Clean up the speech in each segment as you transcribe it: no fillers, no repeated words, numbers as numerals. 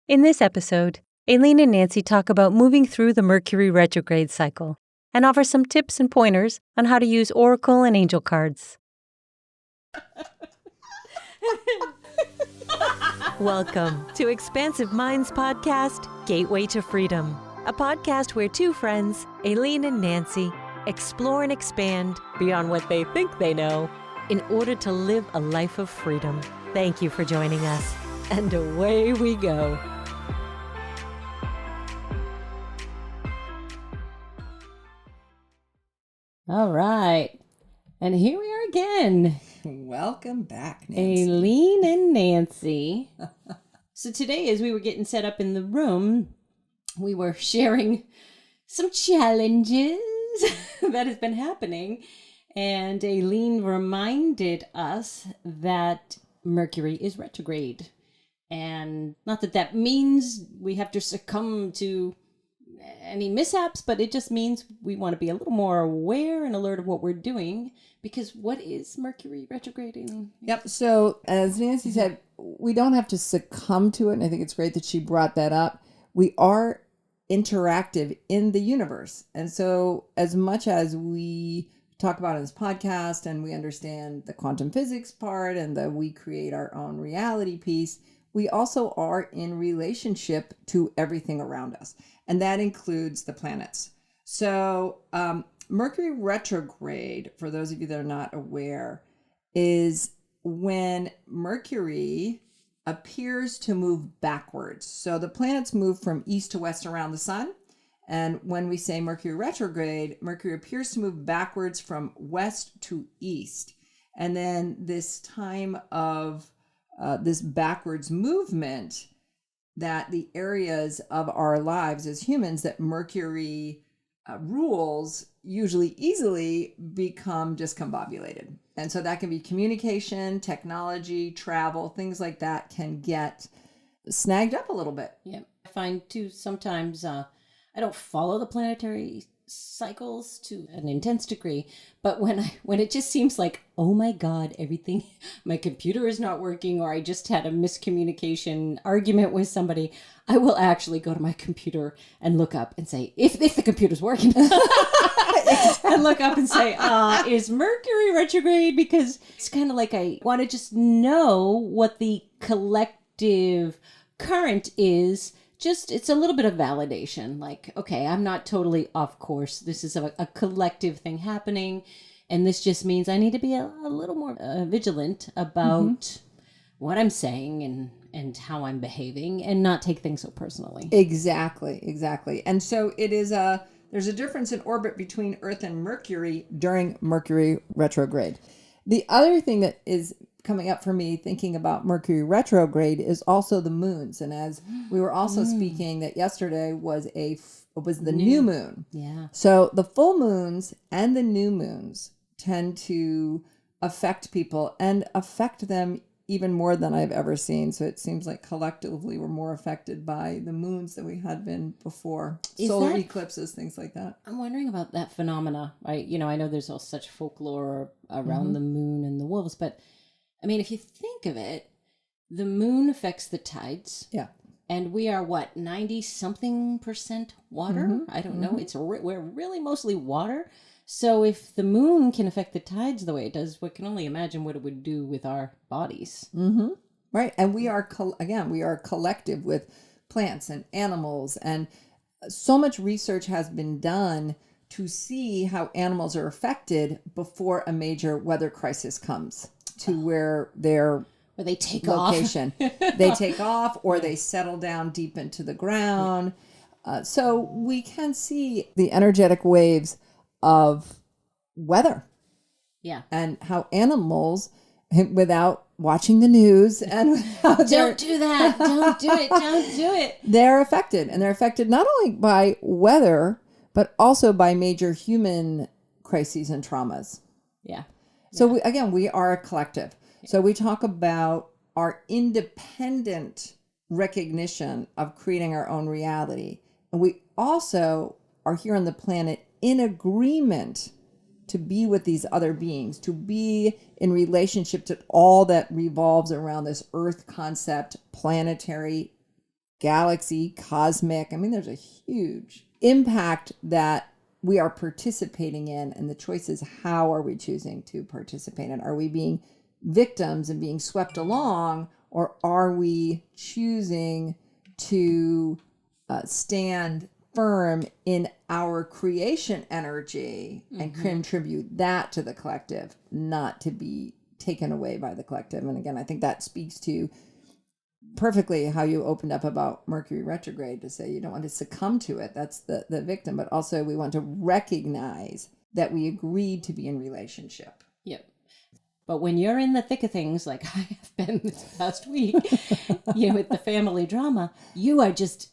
In this episode, Aileen and Nancy talk about moving through the Mercury retrograde cycle and offer some tips and pointers on how to use oracle and angel cards. Welcome to Expansive Minds Podcast, Gateway to Freedom, a podcast where two friends, Aileen and Nancy, explore and expand beyond what they think they know in order to live a life of freedom. Thank you for joining us, and away we go. All right. And here we are again. Welcome back, Nancy. Aileen and Nancy. So today, as we were getting set up in the room, we were sharing some challenges that has been happening. And Aileen reminded us that Mercury is retrograde. And not that that means we have to succumb to any mishaps, but it just means we want to be a little more aware and alert of what we're doing, because what is Mercury retrograding? Yep. So as Nancy said, we don't have to succumb to it. And I think it's great that she brought that up. We are interactive in the universe. And so as much as we talk about in this podcast and we understand the quantum physics part and that we create our own reality piece, we also are in relationship to everything around us. And that includes the planets. So Mercury retrograde, for those of you that are not aware, is when Mercury appears to move backwards. So the planets move from east to west around the sun. And when we say Mercury retrograde, Mercury appears to move backwards from west to east. And then this time of this backwards movement, that the areas of our lives as humans that Mercury rules usually easily become discombobulated. And so that can be communication, technology, travel, things like that can get snagged up a little bit. Yeah. I find too sometimes I don't follow the planetary cycles to an intense degree, but when it just seems like, oh my God, everything, my computer is not working, or I just had a miscommunication argument with somebody, I will actually go to my computer and look up and say, if the computer's working, and look up and say, is Mercury retrograde? Because it's kind of like I want to just know what the collective current is. Just, it's a little bit of validation. Like, okay, I'm not totally off course. This is a collective thing happening. And this just means I need to be a little more vigilant about what I'm saying and how I'm behaving, and not take things so personally. Exactly. And so it is there's a difference in orbit between Earth and Mercury during Mercury retrograde. The other thing that is coming up for me thinking about Mercury retrograde is also the moons. And as we were also speaking, that yesterday was the new moon. Yeah. So the full moons and the new moons tend to affect people and affect them even more than I've ever seen. So it seems like collectively we're more affected by the moons than we had been before. Solar eclipses, things like that. I'm wondering about that phenomena. I know there's all such folklore around the moon and the wolves, but I mean, if you think of it, the moon affects the tides. Yeah. And we are 90-something% water? I don't know. We're really mostly water. So if the moon can affect the tides the way it does, we can only imagine what it would do with our bodies. Right. And we are, we are collective with plants and animals. And so much research has been done to see how animals are affected before a major weather crisis comes to where their they take location. They take off, or they settle down deep into the ground. So we can see the energetic waves of weather. Yeah. And how animals, without watching the news and don't do that. Don't do it. They're affected. And they're affected not only by weather, but also by major human crises and traumas. Yeah. So we are a collective. So we talk about our independent recognition of creating our own reality. And we also are here on the planet in agreement to be with these other beings, to be in relationship to all that revolves around this earth concept, planetary galaxy, cosmic. I mean, there's a huge impact that we are participating in, and the choice is how are we choosing to participate in? Are we being victims and being swept along, or are we choosing to stand firm in our creation energy and contribute that to the collective, not to be taken away by the collective? And again, I think that speaks to perfectly how you opened up about Mercury retrograde, to say you don't want to succumb to it. That's the victim, but also we want to recognize that we agreed to be in relationship. Yep. But when you're in the thick of things, like I have been this past week, with the family drama, you are just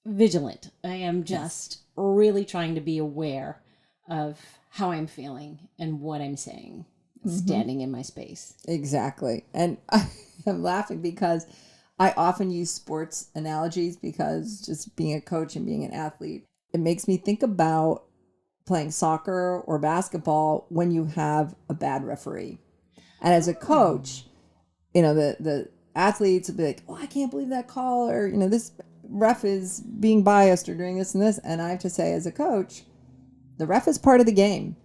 vigilant. I am just really trying to be aware of how I'm feeling and what I'm saying, standing in my space. Exactly. And I'm laughing because I often use sports analogies, because just being a coach and being an athlete, it makes me think about playing soccer or basketball when you have a bad referee. And as a coach, the athletes will be like, oh, I can't believe that call, or, this ref is being biased or doing this and this. And I have to say, as a coach, the ref is part of the game.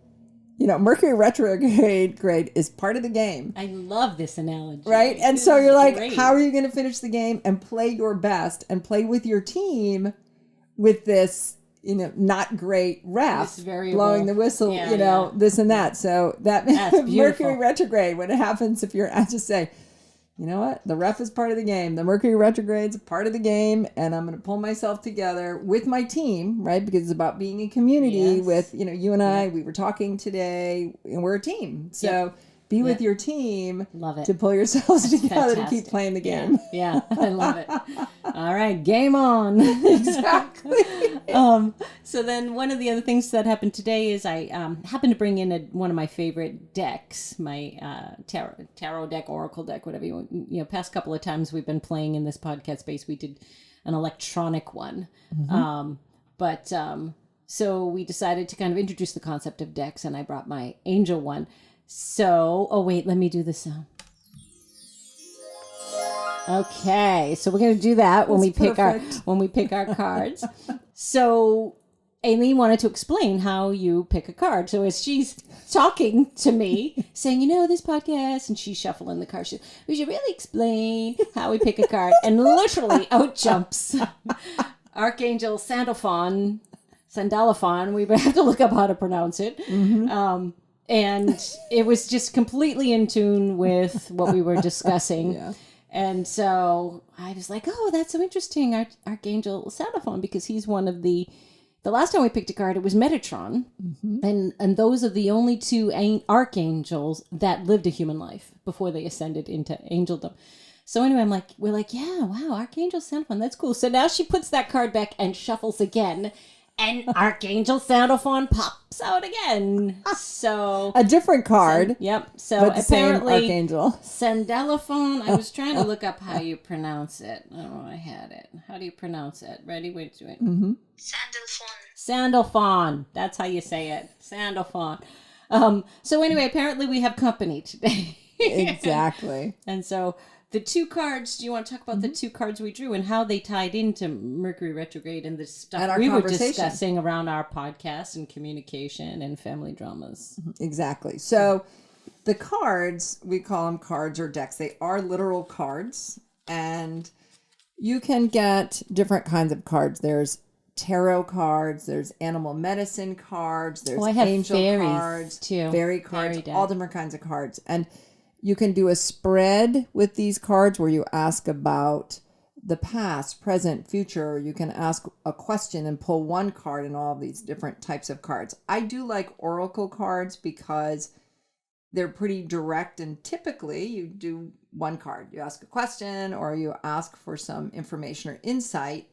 Mercury retrograde is part of the game. I love this analogy. Right? And This so is you're like, great. how are you going to finish the game and play your best and play with your team with this, not great ref This variable. blowing the whistle, Yeah. this and that. So that's beautiful. Mercury retrograde, when it happens, I just say, you know what? The ref is part of the game. The Mercury retrograde's a part of the game, and I'm going to pull myself together with my team, right? Because it's about being a community. Yes. With, you and I, we were talking today, and we're a team. So be with your team. Love it. To pull yourselves together to keep Fantastic. playing the game. Yeah, I love it. All right, game on. Exactly. So then one of the other things that happened today is I happened to bring in one of my favorite decks, my tarot deck, oracle deck, whatever you want. Past couple of times we've been playing in this podcast space, we did an electronic one. So we decided to kind of introduce the concept of decks, and I brought my angel one. So, wait, let me do the sound. Okay, so we're going to do that when we pick our cards. So Aileen wanted to explain how you pick a card. So as she's talking to me, saying, this podcast, and she's shuffling the cards, we should really explain how we pick a card. And literally out jumps Archangel Sandalphon. We would have to look up how to pronounce it. And it was just completely in tune with what we were discussing. Yeah. And so I was like, oh, that's so interesting, Archangel Sandalphon, because he's one of the last time we picked a card, it was Metatron. And those are the only two archangels that lived a human life before they ascended into angeldom. So anyway, we're like, yeah, wow, Archangel Sandalphon, that's cool. So now she puts that card back and shuffles again. And Archangel Sandalphon pops out again. So a different card. Yep. So but the apparently, same archangel. Sandalphon. I was trying to look up how you pronounce it. Oh, I had it. How do you pronounce it? Ready? Wait. Sandalphon. That's how you say it. Sandalphon. So anyway, apparently we have company today. Exactly. And so the two cards, do you want to talk about the two cards we drew and how they tied into Mercury retrograde and the stuff we were discussing around our podcast and communication and family dramas? Exactly. So the cards, we call them cards or decks. They are literal cards, and you can get different kinds of cards. There's tarot cards, there's animal medicine cards, there's angel cards, too. Fairy cards, all different kinds of cards. And you can do a spread with these cards where you ask about the past, present, future. You can ask a question and pull one card in all of these different types of cards. I do like oracle cards because they're pretty direct, and typically you do one card. You ask a question or you ask for some information or insight,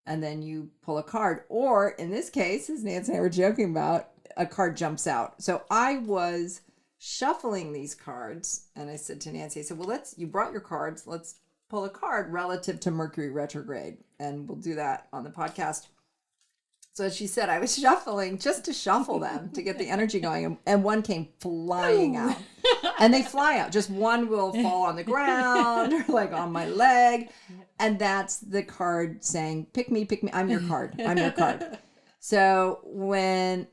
and then you pull a card. Or in this case, as Nancy and I were joking about, a card jumps out. So I was shuffling these cards, and I said to Nancy, I said, well, you brought your cards, let's pull a card relative to Mercury retrograde, and we'll do that on the podcast. So she said, I was shuffling just to shuffle them to get the energy going. And one came flying out. And they fly out. Just one will fall on the ground or like on my leg. And that's the card saying, pick me, I'm your card. I'm your card. So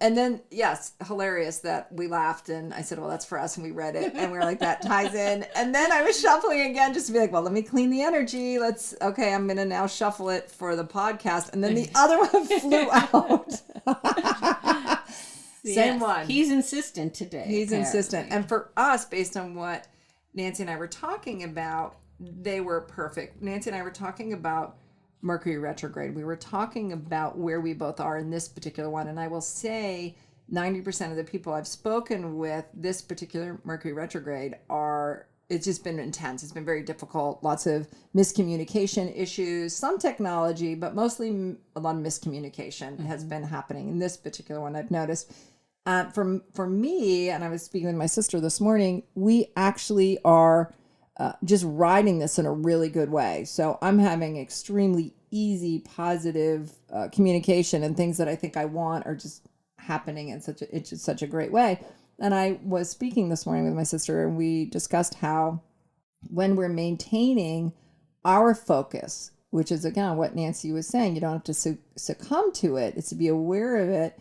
and then, yes, hilarious that we laughed and I said, well, that's for us. And we read it and we were like, that ties in. And then I was shuffling again just to be like, well, let me clean the energy. I'm going to now shuffle it for the podcast. And then the other one flew out. Same one. He's insistent today. He's insistent. And for us, based on what Nancy and I were talking about, they were perfect. Nancy and I were talking about Mercury retrograde. We were talking about where we both are in this particular one. And I will say 90% of the people I've spoken with this particular Mercury retrograde it's just been intense. It's been very difficult. Lots of miscommunication issues, some technology, but mostly a lot of miscommunication has been happening in this particular one. I've noticed for me, and I was speaking with my sister this morning, we actually are just riding this in a really good way. So I'm having extremely easy, positive communication, and things that I think I want are just happening in such a great way. And I was speaking this morning with my sister, and we discussed how when we're maintaining our focus, which is again what Nancy was saying, you don't have to succumb to it. It's to be aware of it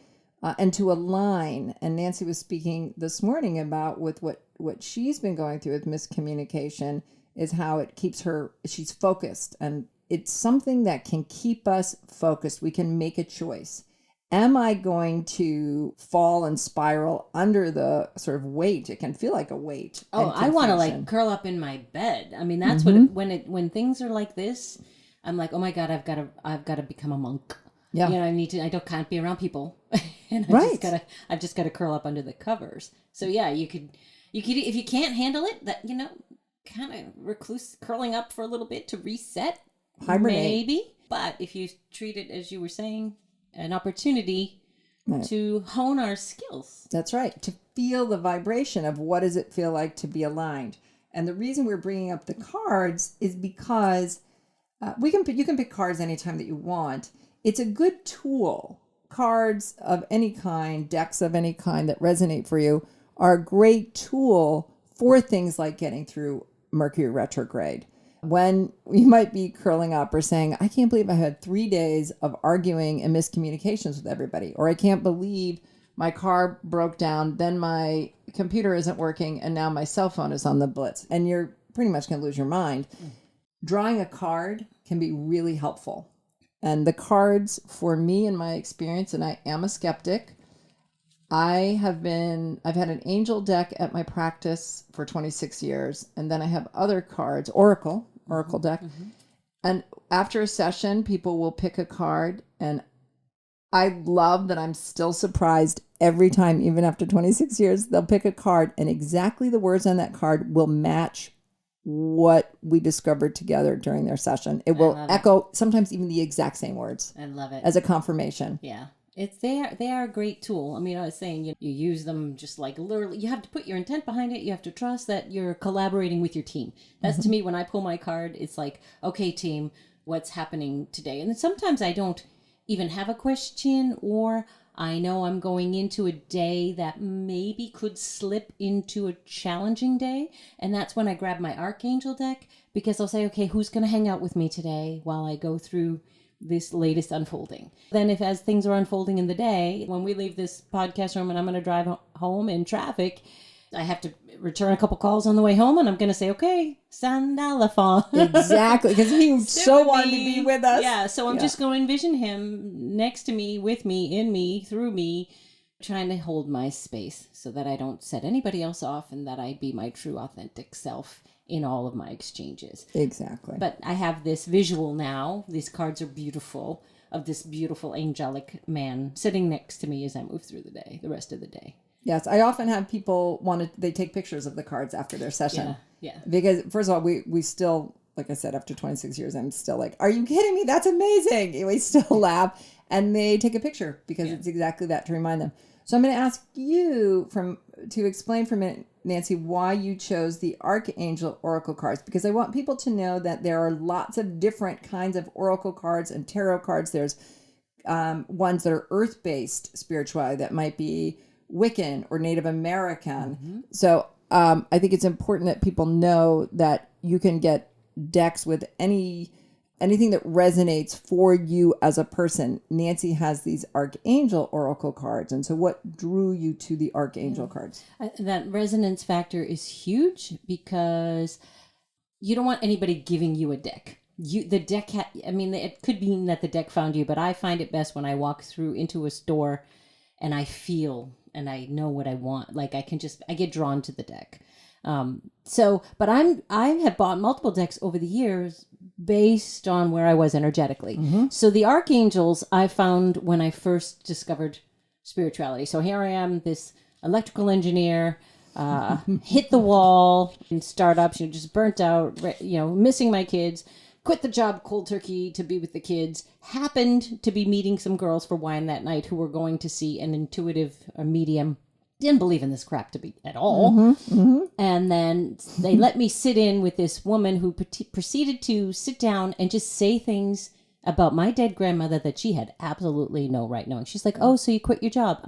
and to align. And Nancy was speaking this morning about with what she's been going through with miscommunication is how it keeps she's focused, and it's something that can keep us focused. We can make a choice. Am I going to fall and spiral under the sort of weight? It can feel like a weight. Oh, I want to like curl up in my bed. I mean, that's when things are like this, I'm like, oh my God, I've got to become a monk. Yeah. Can't be around people. And I've just got to curl up under the covers. So yeah, you could, if you can't handle it, that, kind of recluse, curling up for a little bit to reset. Hibernate. Maybe. But if you treat it, as you were saying, an opportunity to hone our skills. That's right. To feel the vibration of what does it feel like to be aligned. And the reason we're bringing up the cards is because you can pick cards anytime that you want. It's a good tool. Cards of any kind, decks of any kind that resonate for you are a great tool for things like getting through Mercury retrograde. When you might be curling up or saying, I can't believe I had 3 days of arguing and miscommunications with everybody, or I can't believe my car broke down, then my computer isn't working, and now my cell phone is on the blitz, and you're pretty much going to lose your mind. Drawing a card can be really helpful. And the cards, for me, in my experience, and I am a skeptic, I've had an angel deck at my practice for 26 years. And then I have other cards, Oracle deck. Mm-hmm. And after a session, people will pick a card. And I love that I'm still surprised every time, even after 26 years, they'll pick a card and exactly the words on that card will match what we discovered together during their session. It will echo sometimes even the exact same words. I love it. As a confirmation. Yeah. They are a great tool. I mean, I was saying you use them just like literally. You have to put your intent behind it. You have to trust that you're collaborating with your team. That's to me when I pull my card. It's like, okay, team, what's happening today? And sometimes I don't even have a question, or I know I'm going into a day that maybe could slip into a challenging day, and that's when I grab my Archangel deck because I'll say, okay, who's going to hang out with me today while I go through this latest unfolding. Then as things are unfolding in the day, when we leave this podcast room and I'm going to drive home in traffic, I have to return a couple calls on the way home, and I'm going to say, okay, Sandalafon. Exactly, because he so wanted to be with us. Yeah, so I'm just going to envision him next to me, with me, in me, through me, trying to hold my space so that I don't set anybody else off and that I be my true authentic self in all of my exchanges. Exactly. But I have this visual now. These cards are beautiful, of this beautiful angelic man sitting next to me as I move through the rest of the day. Yes, I often have people they take pictures of the cards after their session. Yeah. Because first of all, we still, like I said, after 26 years, I'm still like, are you kidding me? That's amazing. And we still laugh, and they take a picture because it's exactly that, to remind them. So I'm going to ask you to explain for a minute, Nancy, why you chose the Archangel Oracle cards, because I want people to know that there are lots of different kinds of Oracle cards and tarot cards. There's ones that are earth-based spirituality that might be Wiccan or Native American. So I think it's important that people know that you can get decks with anything that resonates for you as a person. Nancy has these Archangel Oracle cards. And so what drew you to the Archangel cards? That resonance factor is huge because you don't want anybody giving you a deck. The deck, it could mean that the deck found you, but I find it best when I walk through into a store and I feel and I know what I want. Like I get drawn to the deck. But I have bought multiple decks over the years based on where I was energetically. So the archangels I found when I first discovered spirituality. So here I am, this electrical engineer, hit the wall in startups, just burnt out, missing my kids, quit the job cold turkey to be with the kids, happened to be meeting some girls for wine that night who were going to see an intuitive medium. Didn't believe in this crap at all. And then they let me sit in with this woman who proceeded to sit down and just say things about my dead grandmother that she had absolutely no right knowing. She's like, oh, so you quit your job.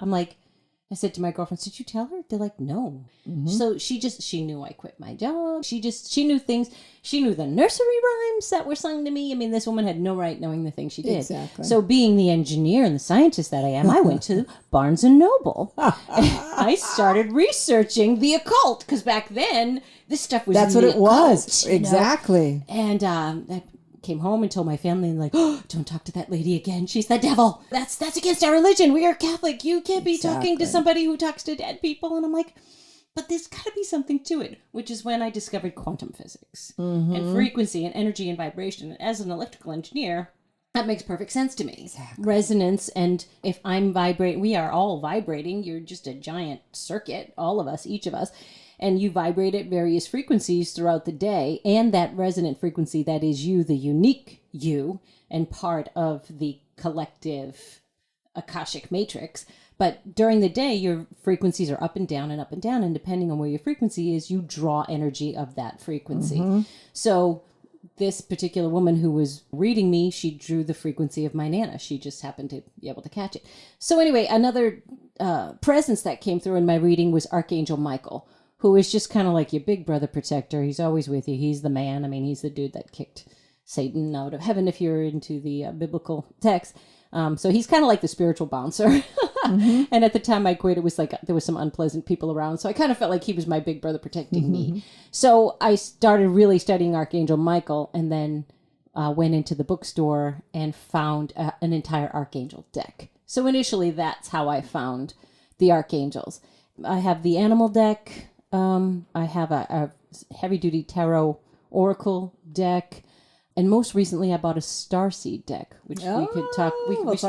I said to my girlfriends, did you tell her? They're like, no. So she knew I quit my job. She knew things. She knew the nursery rhymes that were sung to me. This woman had no right knowing the things she did. Exactly. So being the engineer and the scientist that I am, I went to Barnes & Noble. I started reaching the occult because back then this stuff was That's in what the it was. occult, Exactly. And I came home and told my family, and like, oh, don't talk to that lady again. She's the devil. That's against our religion. We are Catholic. You can't be talking to somebody who talks to dead people. And I'm like, but there's got to be something to it, which is when I discovered quantum physics and frequency and energy and vibration. And as an electrical engineer, that makes perfect sense to me. Exactly. Resonance, and if I'm vibrating, we are all vibrating. You're just a giant circuit, all of us, each of us. And you vibrate at various frequencies throughout the day. And that resonant frequency, that is you, the unique you, and part of the collective Akashic matrix. But during the day, your frequencies are up and down and up and down. And depending on where your frequency is, you draw energy of that frequency. So this particular woman who was reading me, she drew the frequency of my Nana. She just happened to be able to catch it. So anyway, another presence that came through in my reading was Archangel Michael, who is just kind of like your big brother protector. He's always with you. He's the man. He's the dude that kicked Satan out of heaven, if you're into the biblical text. So he's kind of like the spiritual bouncer. And at the time I quit, it was like there was some unpleasant people around. So I kind of felt like he was my big brother protecting me. So I started really studying Archangel Michael, and then went into the bookstore and found an entire Archangel deck. So initially, that's how I found the Archangels. I have the animal deck. I have a heavy-duty tarot oracle deck. And most recently, I bought a starseed deck, which we could talk.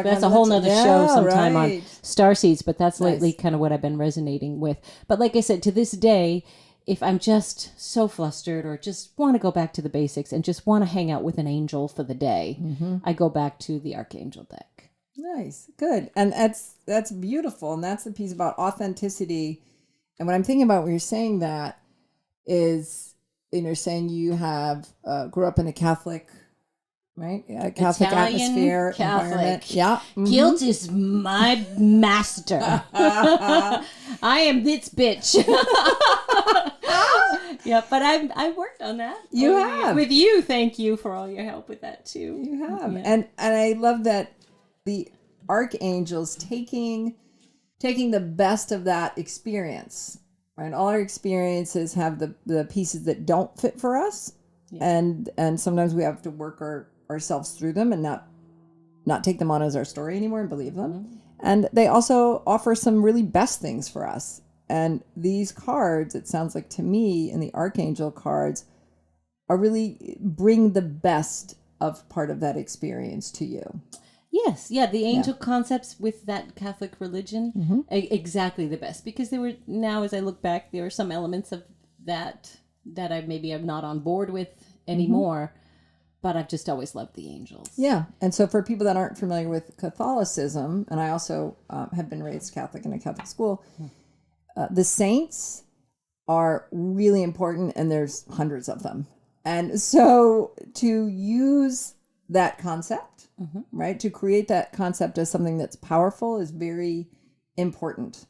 That's a whole nother show sometime on starseeds, but that's lately kind of what I've been resonating with. But like I said, to this day, if I'm just so flustered or just want to go back to the basics and just want to hang out with an angel for the day, I go back to the Archangel deck. Nice. Good. And that's beautiful. And that's the piece about authenticity. And what I'm thinking about when you're saying that is, and you're saying you have grew up in a Catholic, right? A Catholic Italian atmosphere, Catholic. environment. Yeah. Guilt is my master. I am this bitch. Yeah, but I've worked on that. You have. With you. Thank you for all your help with that too. You have. Yeah. And I love that the archangels taking the best of that experience. Right? All our experiences have the pieces that don't fit for us. Yeah. And sometimes we have to work ourselves through them and not take them on as our story anymore and believe them. Mm-hmm. And they also offer some really best things for us. And these cards, it sounds like to me, and the Archangel cards are really bring the best of part of that experience to you. Yes, yeah, the angel concepts with that Catholic religion, exactly the best. Because there were, now as I look back, there are some elements of that I maybe am not on board with anymore, but I've just always loved the angels. Yeah, and so for people that aren't familiar with Catholicism, and I also have been raised Catholic in a Catholic school, the saints are really important, and there's hundreds of them. And so to use that concept, right? To create that concept as something that's powerful is very important.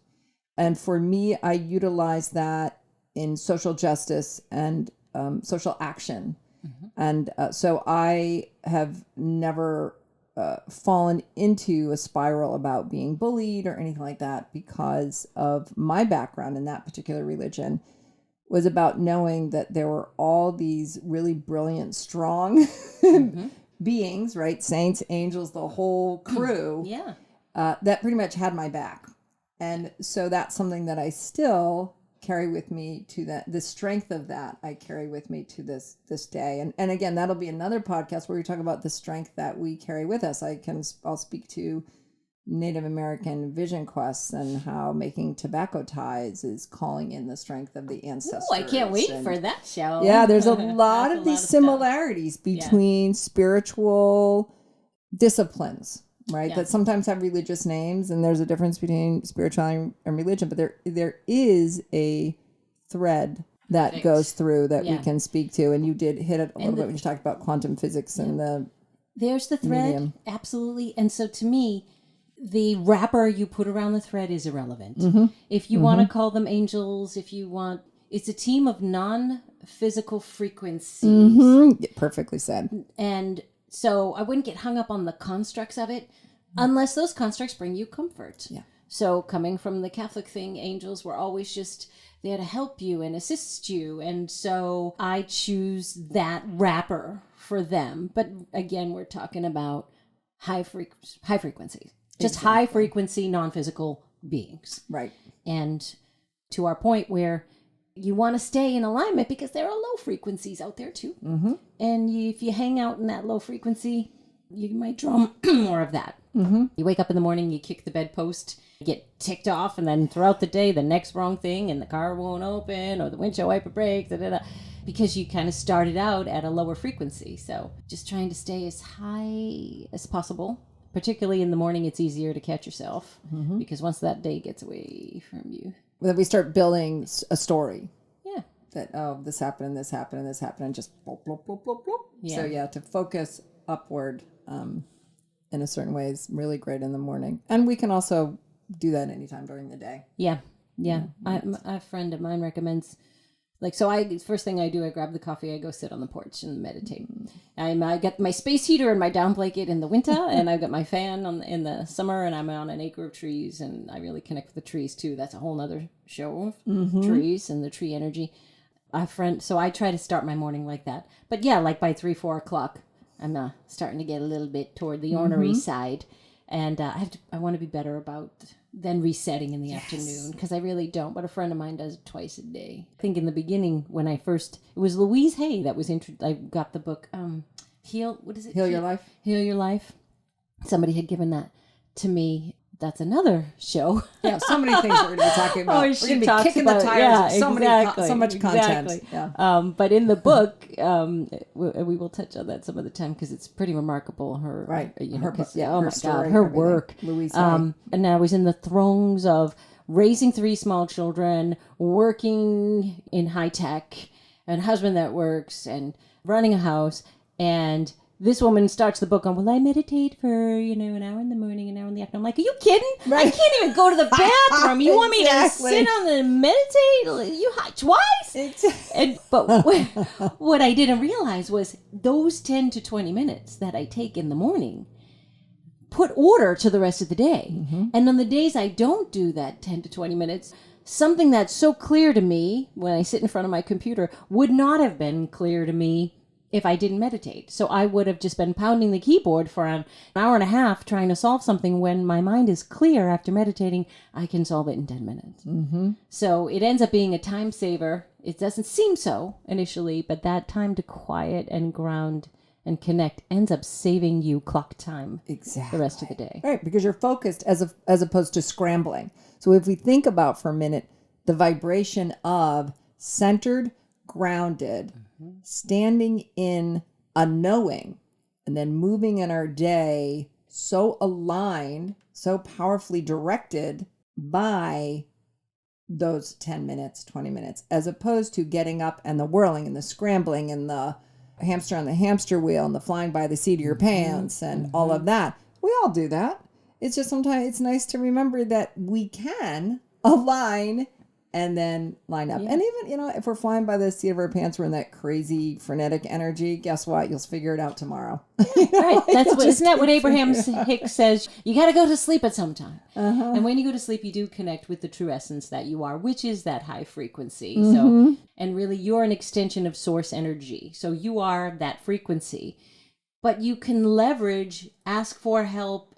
And for me, I utilize that in social justice and social action. And so I have never fallen into a spiral about being bullied or anything like that, because of my background in that particular religion was about knowing that there were all these really brilliant, strong beings, right? Saints, angels, the whole crew. Yeah. That pretty much had my back. And so that's something that I still carry with me to the strength of that I carry with me to this day. And again, that'll be another podcast where we talk about the strength that we carry with us. I'll speak to Native American vision quests and how making tobacco ties is calling in the strength of the ancestors. Oh, I can't wait for that show. Yeah, there's a lot of these similarities between spiritual disciplines, right? Yeah. That sometimes have religious names, and there's a difference between spirituality and religion, but there is a thread that goes through that we can speak to. And you did hit it a little bit when you talked about quantum physics and there's the thread. medium. Absolutely. And so to me, the wrapper you put around the thread is irrelevant. If you want to call them angels, it's a team of non-physical frequencies. Perfectly said. And so I wouldn't get hung up on the constructs of it unless those constructs bring you comfort. Yeah. So coming from the Catholic thing, angels were always just there to help you and assist you. And so I choose that wrapper for them. But again, we're talking about high frequency. Just high frequency, non-physical beings. Right. And to our point where you want to stay in alignment because there are low frequencies out there too. And if you hang out in that low frequency, you might draw more of that. You wake up in the morning, you kick the bedpost, you get ticked off, and then throughout the day, the next wrong thing, and the car won't open, or the windshield wiper breaks, because you kind of started out at a lower frequency. So just trying to stay as high as possible. Particularly in the morning, it's easier to catch yourself because once that day gets away from you. That we start building a story. Yeah. That, oh, this happened and this happened and this happened and just blop, blop, blop, blop, blop. Yeah. So yeah, to focus upward in a certain way is really great in the morning. And we can also do that anytime during the day. Yeah. Yeah. A friend of mine recommends, first thing I do, I grab the coffee, I go sit on the porch and meditate. I got my space heater and my down blanket in the winter, and I've got my fan in the summer, and I'm on an acre of trees, and I really connect with the trees too. That's a whole nother show of trees and the tree energy. So I try to start my morning like that. But yeah, like by 3-4 o'clock, I'm starting to get a little bit toward the ornery side, and I want to be better about then resetting in the afternoon, because I really don't, but a friend of mine does it twice a day. I think in the beginning when it was Louise Hay that was I got the book Heal Your Life. Heal Your Life. Somebody had given that to me. That's another show. Yeah, so many things we're going to be talking about. We're going to be kicking the tires of so much content. Yeah. But in the book, we will touch on that some of the time because it's pretty remarkable. Her her work. Louise. And I was in the throes of raising 3 small children, working in high tech, and a husband that works, and running a house, and this woman starts the book on, well, I meditate for, an hour in the morning, an hour in the afternoon. I'm like, are you kidding? Right. I can't even go to the bathroom. You want me to sit on and meditate? Twice? But what I didn't realize was those 10 to 20 minutes that I take in the morning put order to the rest of the day. And on the days I don't do that 10 to 20 minutes, something that's so clear to me when I sit in front of my computer would not have been clear to me if I didn't meditate. So I would have just been pounding the keyboard for an hour and a half trying to solve something. When my mind is clear after meditating, I can solve it in 10 minutes. So it ends up being a time saver. It doesn't seem so initially, but that time to quiet and ground and connect ends up saving you clock time the rest of the day. Right, because you're focused as opposed to scrambling. So if we think about for a minute the vibration of centered, grounded, standing in a knowing, and then moving in our day so aligned, so powerfully directed by those 10 minutes, 20 minutes, as opposed to getting up and the whirling and the scrambling and the hamster on the hamster wheel and the flying by the seat of your pants and all of that. We all do that. It's just sometimes it's nice to remember that we can align and then line up. And even, if we're flying by the seat of our pants, we're in that crazy frenetic energy. Guess what? You'll figure it out tomorrow. Right. Isn't that what Abraham Hicks says? You got to go to sleep at some time. And when you go to sleep, you do connect with the true essence that you are, which is that high frequency. So, and really you're an extension of source energy. So you are that frequency, but you can leverage, ask for help,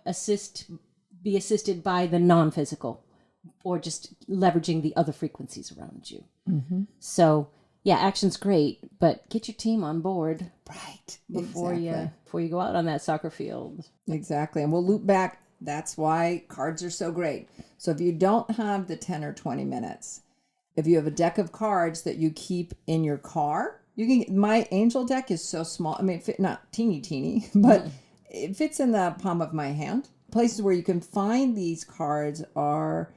be assisted by the non-physical, or just leveraging the other frequencies around you. So, yeah, action's great, but get your team on board, Right. before you go out on that soccer field. Exactly. And we'll loop back. That's why cards are so great. So if you don't have the 10 or 20 minutes, if you have a deck of cards that you keep in your car, my angel deck is so small. I mean, not teeny, but it fits in the palm of my hand. Places where you can find these cards are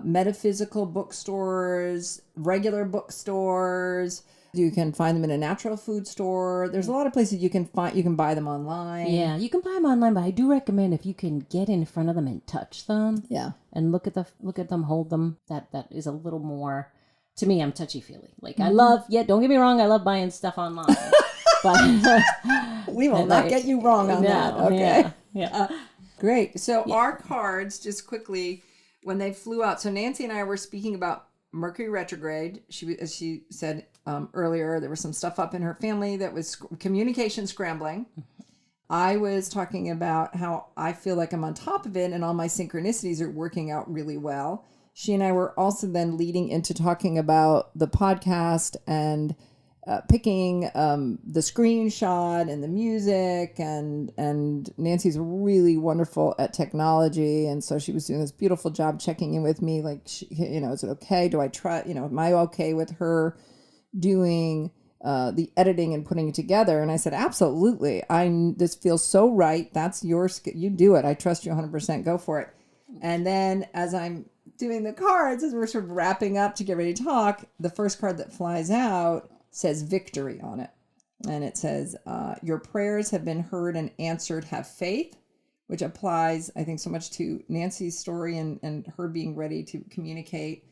metaphysical bookstores, regular bookstores. You can find them in a natural food store. There's a lot of places you can buy them online. Yeah, you can buy them online, but I do recommend if you can get in front of them and touch them. Yeah. And look at them, hold them. That is a little more, to me, I'm touchy-feely. Like I love, don't get me wrong, I love buying stuff online. But we will not get you wrong on that. Okay. Yeah. Great. So our cards, just quickly, when they flew out. So Nancy and I were speaking about Mercury retrograde. As she said earlier, there was some stuff up in her family that was communication scrambling. I was talking about how I feel like I'm on top of it and all my synchronicities are working out really well. She and I were also then leading into talking about the podcast and picking the screenshot and the music, and Nancy's really wonderful at technology, and so she was doing this beautiful job checking in with me, like, is it okay? Do I try? Am I okay with her doing the editing and putting it together? And I said, absolutely. This feels so right. That's you do it. I trust you 100%. Go for it. And then as I'm doing the cards, as we're sort of wrapping up to get ready to talk, the first card that flies out says victory on it. And it says, your prayers have been heard and answered. Have faith, which applies, I think, so much to Nancy's story and her being ready to communicate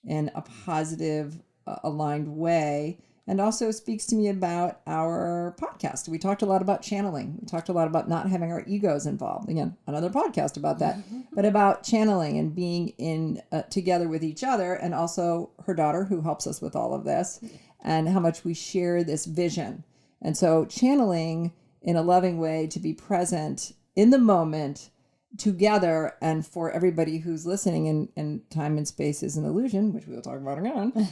in a positive, aligned way. And also speaks to me about our podcast. We talked a lot about channeling. We talked a lot about not having our egos involved. Again, another podcast about that, but about channeling and being in together with each other, and also her daughter who helps us with all of this, and how much we share this vision. And so channeling in a loving way to be present in the moment together, and for everybody who's listening, and time and space is an illusion, which we'll talk about again.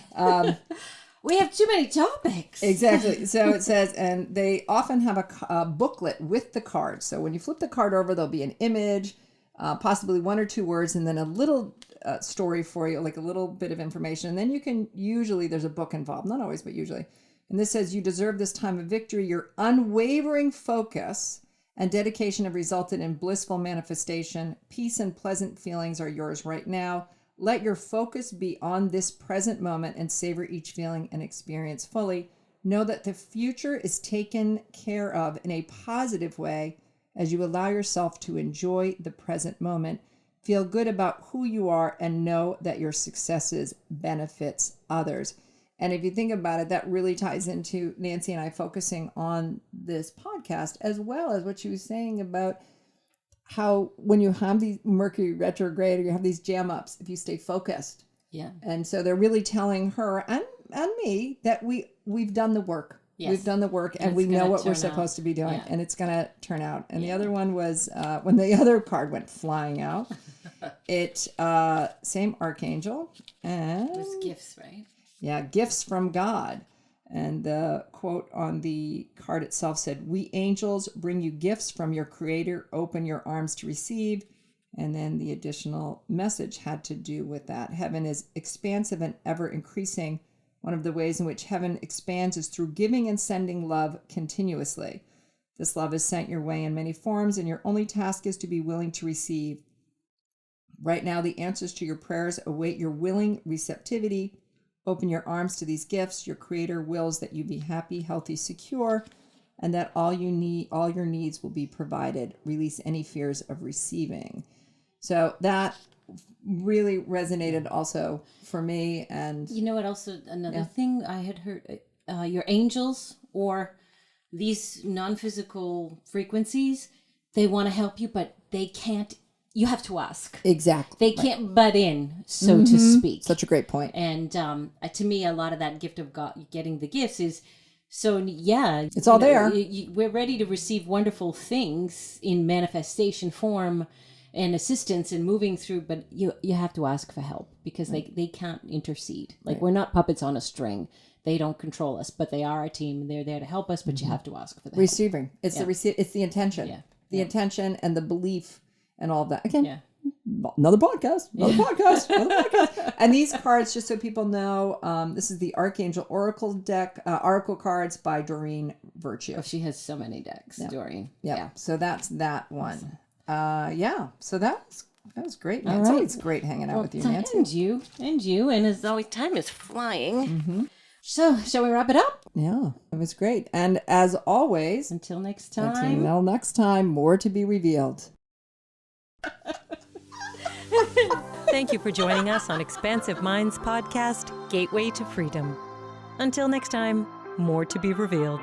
We have too many topics. Exactly. So it says, and they often have a booklet with the cards. So when you flip the card over, there'll be an image, possibly one or two words, and then a little story for you, like a little bit of information. And then you can, usually there's a book involved, not always, but usually. And this says, you deserve this time of victory. Your unwavering focus and dedication have resulted in blissful manifestation. Peace and pleasant feelings are yours right now. Let your focus be on this present moment and savor each feeling and experience fully. Know that the future is taken care of in a positive way as you allow yourself to enjoy the present moment. Feel good about who you are and know that your successes benefits others. And if you think about it, that really ties into Nancy and I focusing on this podcast, as well as what she was saying about how when you have these Mercury retrograde or you have these jam ups, if you stay focused. Yeah. And so they're really telling her and me that we've done the work. Yes. We've done the work and we know what we're supposed to be doing, and it's going to turn out. And the other one was when the other card went flying out, same archangel, and It was gifts, right? Yeah, gifts from God. And the quote on the card itself said, "We angels bring you gifts from your creator. Open your arms to receive." And then the additional message had to do with that. Heaven is expansive and ever increasing. One of the ways in which heaven expands is through giving and sending love continuously. This love is sent your way in many forms, and your only task is to be willing to receive. Right now, the answers to your prayers await your willing receptivity. Open your arms to these gifts. Your creator wills that you be happy, healthy, secure. and that all your needs will be provided. Release any fears of receiving. So that really resonated also for me. And you know what? Also, another thing I had heard, your angels or these non-physical frequencies, they want to help you, but they can't. You have to ask. Exactly. They can't butt in, so to speak. Such a great point. And to me, a lot of that gift of God, getting the gifts is, so yeah. It's all there. We're ready to receive wonderful things in manifestation form and assistance and moving through, but you have to ask for help because they can't intercede. Like we're not puppets on a string. They don't control us, but they are a team and they're there to help us, but you have to ask for that. Receiving. It's it's the intention. Yeah. The intention and the belief and all of that. Again, Yeah. another podcast. And these cards, just so people know, this is the Archangel Oracle deck, Oracle cards by Doreen Virtue. Oh, she has so many decks, Doreen. Yeah. So that's that one. So that was great, Nancy. All right. It's great hanging out with you, Nancy. And you. And as always, time is flying. So, shall we wrap it up? Yeah, it was great. And as always, Until next time. More to be revealed. Thank you for joining us on Expansive Minds podcast, Gateway to Freedom. Until next time, more to be revealed.